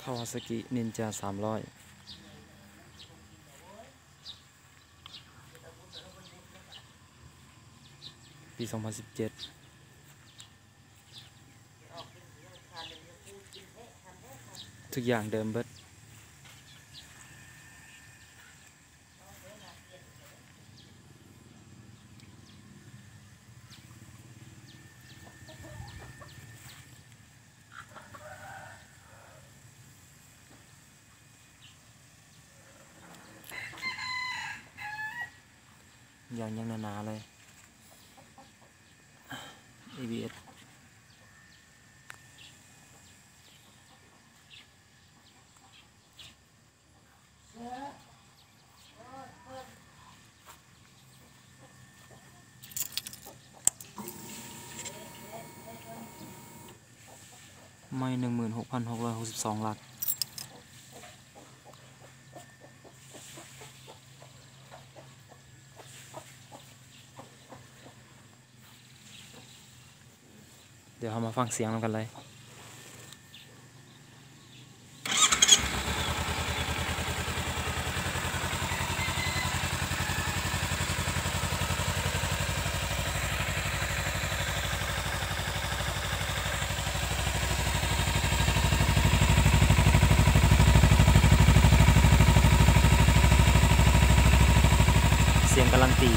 คาวาซากินินจา300ปี2017ทุกอย่างเดิมเบิดอย่างยังหนาๆเลย ABS ไม่16,662 ลักเดี๋ยวเรามาฟังเสียงกันเลยเสียงการันตี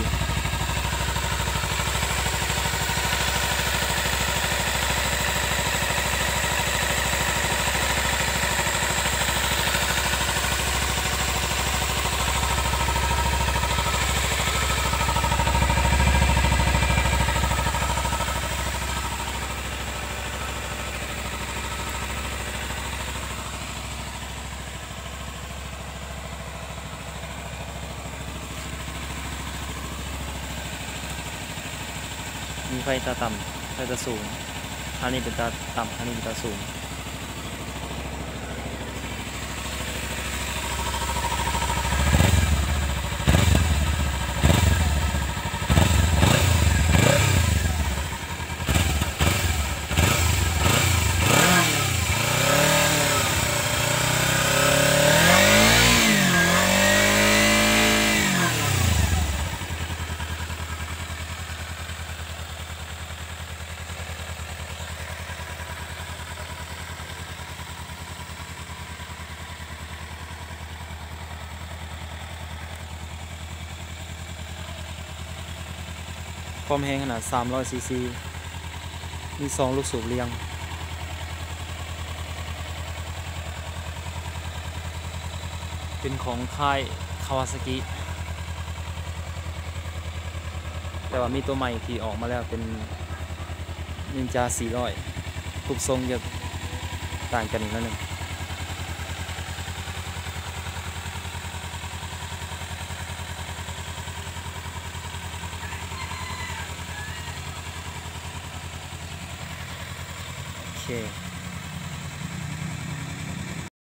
มีไฟตาต่ำไฟตาสูงอันนี้เป็นตาต่ำอันนี้เป็นตาสูงความแรงขนาด300 ซีซีมี2 ลูกสูบเรียงเป็นของค่ายคาวาซากิแต่ว่ามีตัวใหม่ที่ออกมาแล้วเป็นนินจา400รูปทรงจะต่างกันอีกนิดนึงโอเค